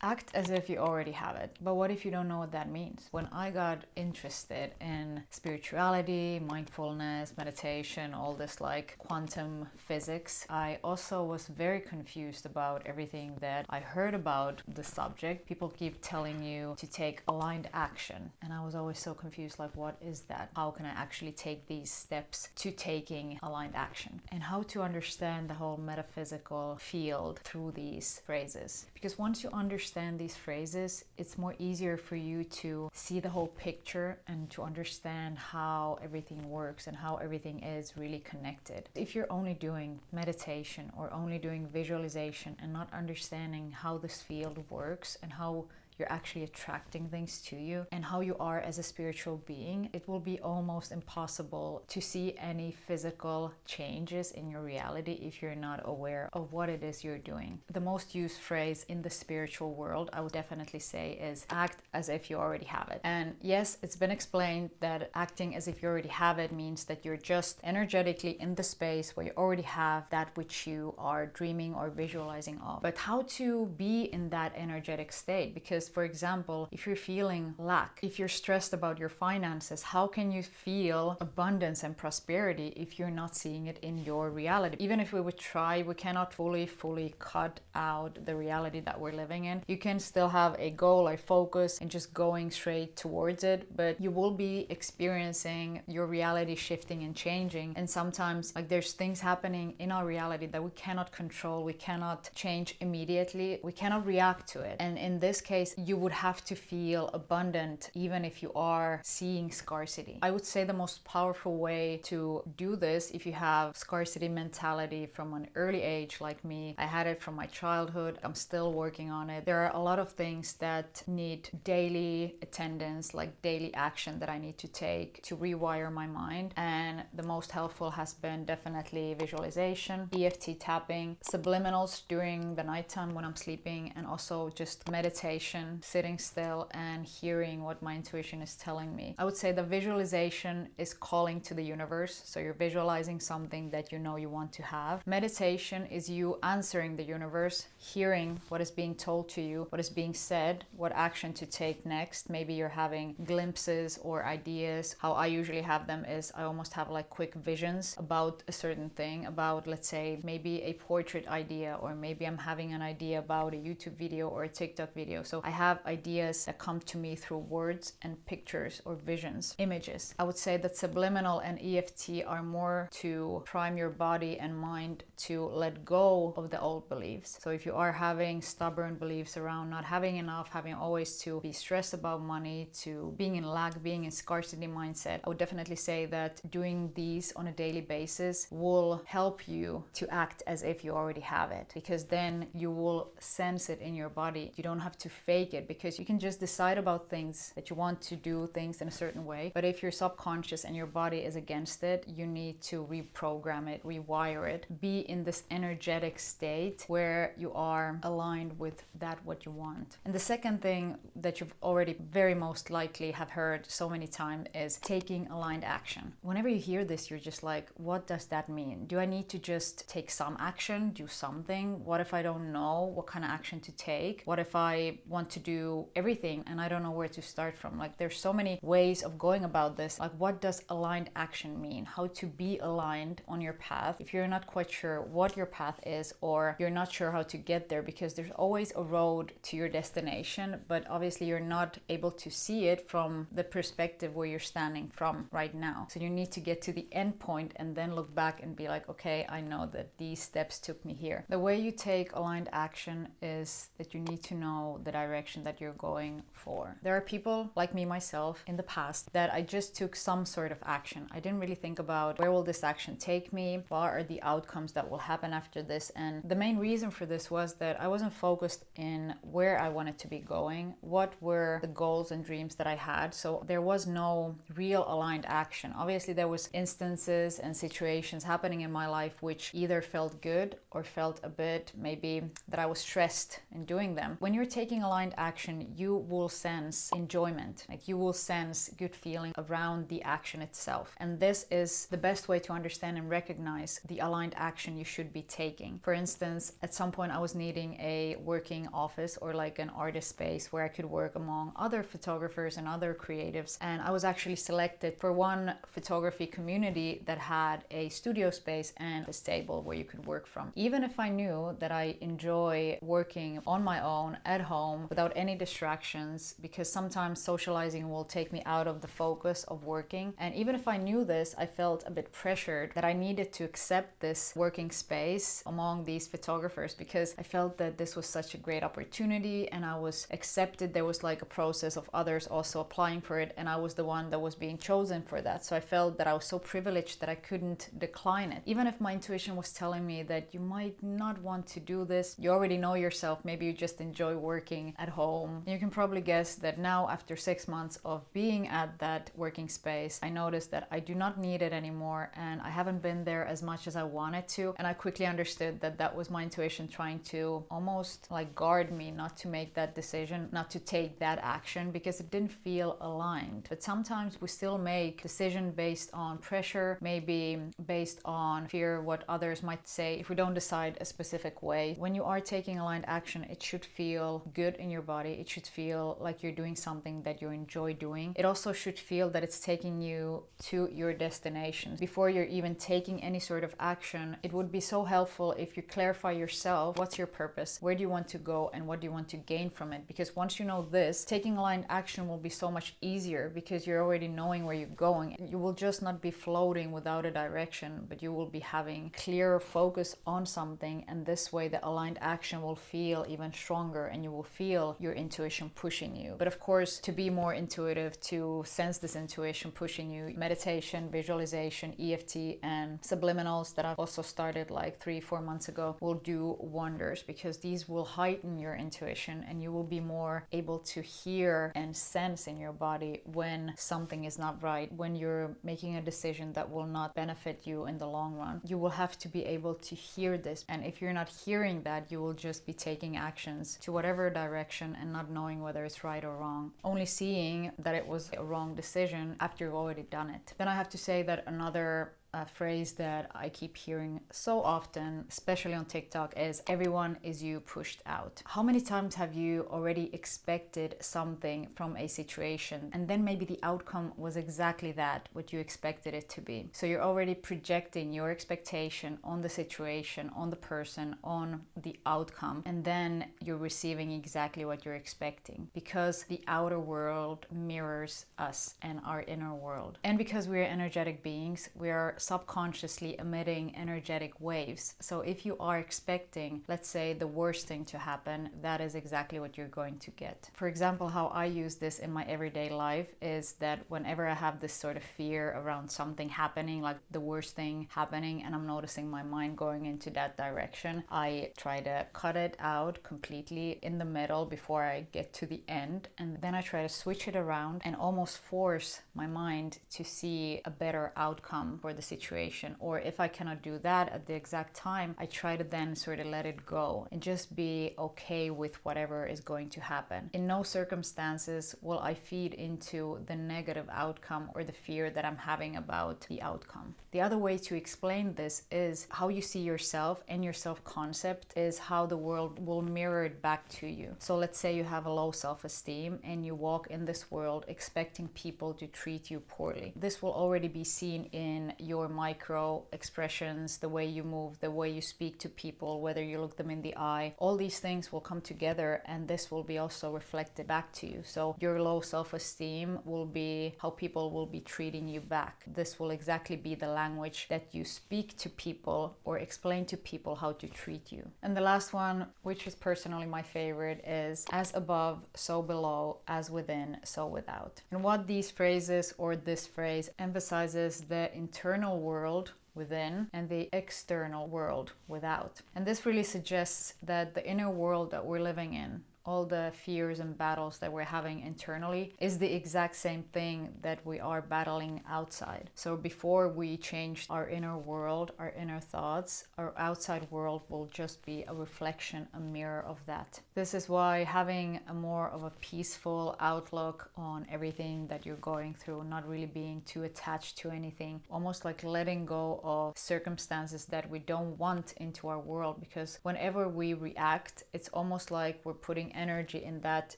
Act as if you already have it. But what if you don't know what that means? When I got interested in spirituality, mindfulness, meditation, all this like quantum physics, I also was very confused about everything that I heard about the subject. People keep telling you to take aligned action. And I was always so confused, like, what is that? How can I actually take these steps to taking aligned action? And how to understand the whole metaphysical field through these phrases. Because once you understand these phrases, it's more easier for you to see the whole picture and to understand how everything works and how everything is really connected. If you're only doing meditation or only doing visualization and not understanding how this field works and how you're actually attracting things to you and how you are as a spiritual being, it will be almost impossible to see any physical changes in your reality if you're not aware of what it is you're doing. The most used phrase in the spiritual world, I would definitely say, is act as if you already have it. And yes, it's been explained that acting as if you already have it means that you're just energetically in the space where you already have that which you are dreaming or visualizing of. But how to be in that energetic state? Because for example, if you're feeling lack, if you're stressed about your finances, how can you feel abundance and prosperity if you're not seeing it in your reality? Even if we would try, we cannot fully cut out the reality that we're living in. You can still have a goal or focus and just going straight towards it, but you will be experiencing your reality shifting and changing. And sometimes like there's things happening in our reality that we cannot control, we cannot change immediately, we cannot react to it. And in this case, you would have to feel abundant even if you are seeing scarcity. I would say the most powerful way to do this, if you have scarcity mentality from an early age like me, I had it from my childhood, I'm still working on it. There are a lot of things that need daily attendance, like daily action that I need to take to rewire my mind. And the most helpful has been definitely visualization, EFT tapping, subliminals during the nighttime when I'm sleeping, and also just meditation, sitting still and hearing what my intuition is telling me. I would say the visualization is calling to the universe. So you're visualizing something that you know you want to have. Meditation is you answering the universe, hearing what is being told to you, what is being said, what action to take next. Maybe you're having glimpses or ideas. How I usually have them is I almost have like quick visions about a certain thing, about let's say maybe a portrait idea, or maybe I'm having an idea about a YouTube video or a TikTok video. So I have ideas that come to me through words and pictures or visions, images. I would say that subliminal and EFT are more to prime your body and mind to let go of the old beliefs. So if you are having stubborn beliefs around not having enough, having always to be stressed about money, to being in lack, being in scarcity mindset, I would definitely say that doing these on a daily basis will help you to act as if you already have it, because then you will sense it in your body. You don't have to fake it, because you can just decide about things that you want to do things in a certain way. But if your subconscious and your body is against it, you need to reprogram it, rewire it, be in this energetic state where you are aligned with that what you want. And the second thing that you've already very most likely have heard so many times is taking aligned action. Whenever you hear this, you're just like, what does that mean? Do I need to just take some action, do something? What if I don't know what kind of action to take? What if I want to do everything and I don't know where to start from? Like, there's so many ways of going about this. Like, what does aligned action mean? How to be aligned on your path if you're not quite sure what your path is, or you're not sure how to get there, because there's always a road to your destination, but obviously you're not able to see it from the perspective where you're standing from right now. So you need to get to the end point and then look back and be like, okay, I know that these steps took me here. The way you take aligned action is that you need to know the direction that you're going for. There are people like me myself in the past that I just took some sort of action. I didn't really think about where will this action take me, what are the outcomes that will happen after this. And the main reason for this was that I wasn't focused in where I wanted to be going, what were the goals and dreams that I had. So there was no real aligned action. Obviously there was instances and situations happening in my life which either felt good or felt a bit maybe that I was stressed in doing them. When you're taking aligned aligned action, you will sense enjoyment. Like you will sense good feeling around the action itself. And this is the best way to understand and recognize the aligned action you should be taking. For instance, at some point I was needing a working office or like an artist space where I could work among other photographers and other creatives. And I was actually selected for one photography community that had a studio space and a stable where you could work from. Even if I knew that I enjoy working on my own at home without any distractions, because sometimes socializing will take me out of the focus of working. And even if I knew this, I felt a bit pressured that I needed to accept this working space among these photographers because I felt that this was such a great opportunity and I was accepted. There was like a process of others also applying for it and I was the one that was being chosen for that. So I felt that I was so privileged that I couldn't decline it. Even if my intuition was telling me that you might not want to do this, you already know yourself, maybe you just enjoy working at home. You can probably guess that now after 6 months of being at that working space, I noticed that I do not need it anymore and I haven't been there as much as I wanted to. And I quickly understood that that was my intuition trying to almost like guard me not to make that decision, not to take that action because it didn't feel aligned. But sometimes we still make decisions based on pressure, maybe based on fear what others might say if we don't decide a specific way. When you are taking aligned action, it should feel good in your body. It should feel like you're doing something that you enjoy doing. It also should feel that it's taking you to your destination. Before you're even taking any sort of action, it would be so helpful if you clarify yourself, what's your purpose? Where do you want to go and what do you want to gain from it? Because once you know this, taking aligned action will be so much easier because you're already knowing where you're going. You will just not be floating without a direction, but you will be having clear focus on something, and this way the aligned action will feel even stronger and you will feel your intuition pushing you. But of course, to be more intuitive, to sense this intuition pushing you, meditation, visualization, EFT, and subliminals that I've also started like 3-4 months ago will do wonders because these will heighten your intuition and you will be more able to hear and sense in your body when something is not right, when you're making a decision that will not benefit you in the long run. You will have to be able to hear this, and if you're not hearing that, you will just be taking actions to whatever direction and not knowing whether it's right or wrong, only seeing that it was a wrong decision after you've already done it. Then I have to say that another phrase that I keep hearing so often, especially on TikTok, is everyone is you pushed out. How many times have you already expected something from a situation and then maybe the outcome was exactly that, what you expected it to be? So you're already projecting your expectation on the situation, on the person, on the outcome, and then you're receiving exactly what you're expecting because the outer world mirrors us and our inner world. And because we're energetic beings, we are subconsciously emitting energetic waves. So if you are expecting, let's say, the worst thing to happen, that is exactly what you're going to get. For example, how I use this in my everyday life is that whenever I have this sort of fear around something happening, like the worst thing happening, and I'm noticing my mind going into that direction, I try to cut it out completely in the middle before I get to the end, and then I try to switch it around and almost force my mind to see a better outcome for the situation. Or if I cannot do that at the exact time, I try to then sort of let it go and just be okay with whatever is going to happen. In no circumstances will I feed into the negative outcome or the fear that I'm having about the outcome. The other way to explain this is how you see yourself, and your self-concept is how the world will mirror it back to you. So let's say you have a low self-esteem and you walk in this world expecting people to treat you poorly. This will already be seen in your micro expressions, the way you move, the way you speak to people, whether you look them in the eye. All these things will come together and this will be also reflected back to you. So your low self-esteem will be how people will be treating you back. This will exactly be the language that you speak to people or explain to people how to treat you. And the last one, which is personally my favorite, is as above, so below, as within, so without. And what these phrases or this phrase emphasizes the internal world within and the external world without. And this really suggests that the inner world that we're living in, all the fears and battles that we're having internally is the exact same thing that we are battling outside. So before we change our inner world, our inner thoughts, our outside world will just be a reflection, a mirror of that. This is why having a more of a peaceful outlook on everything that you're going through, not really being too attached to anything, almost like letting go of circumstances that we don't want into our world, because whenever we react, it's almost like we're putting energy in that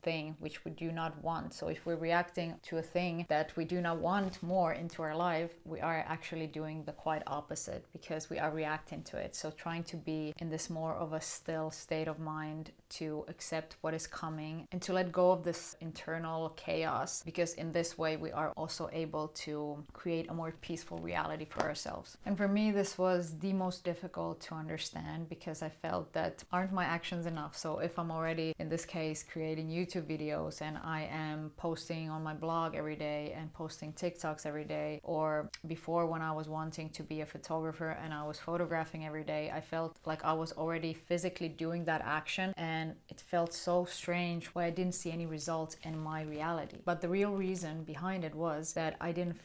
thing which we do not want. So if we're reacting to a thing that we do not want more into our life, we are actually doing the quite opposite, because we are reacting to it. So trying to be in this more of a still state of mind to accept what is coming and to let go of this internal chaos, because in this way we are also able to create a more peaceful reality for ourselves. And for me, this was the most difficult to understand, because I felt that aren't my actions enough? So if I'm already, in this case, creating YouTube videos, and I am posting on my blog every day and posting TikToks every day, or before when I was wanting to be a photographer and I was photographing every day, I felt like I was already physically doing that action, and it felt so strange why I didn't see any results in my reality. But the real reason behind it was that I didn't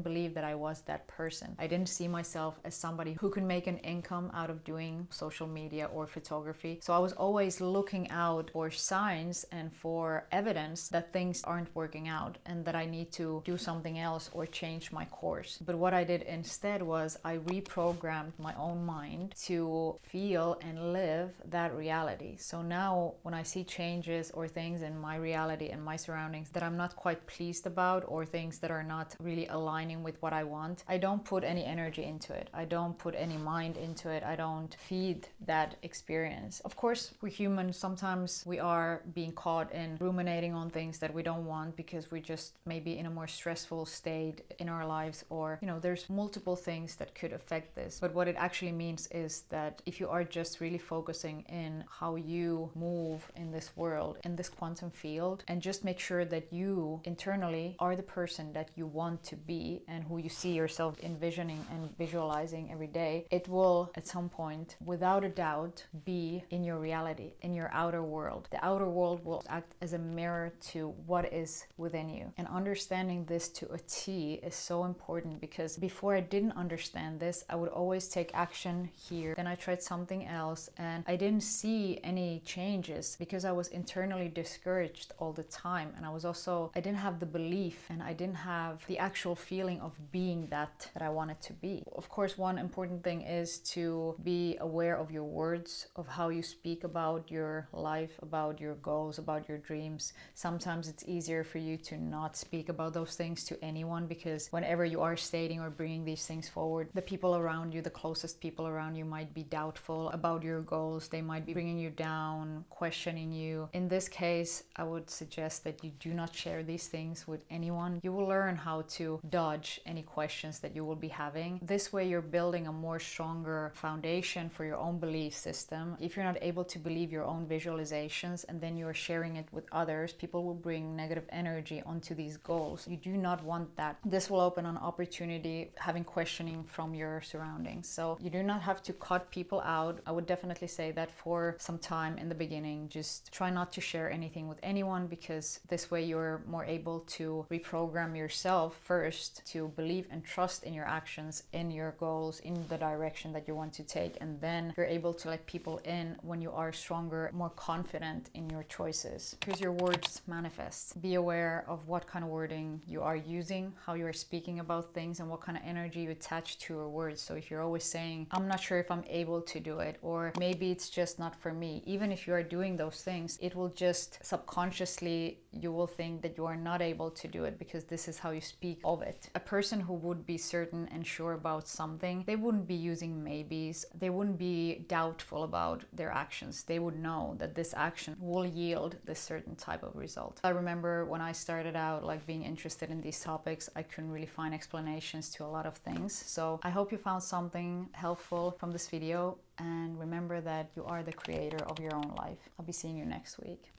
believe that I was that person. I didn't see myself as somebody who could make an income out of doing social media or photography. So I was always looking out for signs and for evidence that things aren't working out and that I need to do something else or change my course. But what I did instead was I reprogrammed my own mind to feel and live that reality. So now when I see changes or things in my reality and my surroundings that I'm not quite pleased about, or things that are not really aligning with what I want, I don't put any energy into it. I don't put any mind into it. I don't feed that experience. Of course, we're human. Sometimes we are being caught in ruminating on things that we don't want because we just maybe in a more stressful state in our lives, or there's multiple things that could affect this. But what it actually means is that if you are just really focusing in how you move in this world, in this quantum field, and just make sure that you internally are the person that you want to be and who you see yourself envisioning and visualizing every day, it will at some point, without a doubt, be in your reality, in your outer world. The outer world will act as a mirror to what is within you. And understanding this to a T is so important, because before I didn't understand this, I would always take action here, then I tried something else, and I didn't see any changes because I was internally discouraged all the time. And I didn't have the belief, and I didn't have the actual feeling of being that I wanted to be. Of course, one important thing is to be aware of your words, of how you speak about your life, about your goals, about your dreams. Sometimes it's easier for you to not speak about those things to anyone, because whenever you are stating or bringing these things forward, the people around you, the closest people around you, might be doubtful about your goals. They might be bringing you down, questioning you. In this case, I would suggest that you do not share these things with anyone. You will learn how to dodge any questions that you will be having. This way you're building a more stronger foundation for your own belief system. If you're not able to believe your own visualizations and then you're sharing it with others, people will bring negative energy onto these goals. You do not want that. This will open an opportunity having questioning from your surroundings. So you do not have to cut people out. I would definitely say that for some time in the beginning, just try not to share anything with anyone, because this way you're more able to reprogram yourself first to believe and trust in your actions, in your goals, in the direction that you want to take, and then you're able to let people in when you are stronger, more confident in your choices, because your words manifest. Be aware of what kind of wording you are using, how you are speaking about things, and what kind of energy you attach to your words. So if you're always saying, I'm not sure if I'm able to do it, or maybe it's just not for me, even if you are doing those things, it will just subconsciously, you will think that you are not able to do it, because this is how you speak of it. A person who would be certain and sure about something, they wouldn't be using maybes. They wouldn't be doubtful about their actions. They would know that this action will yield this certain type of result. I remember when I started out being interested in these topics, I couldn't really find explanations to a lot of things. So I hope you found something helpful from this video, and remember that you are the creator of your own life. I'll be seeing you next week.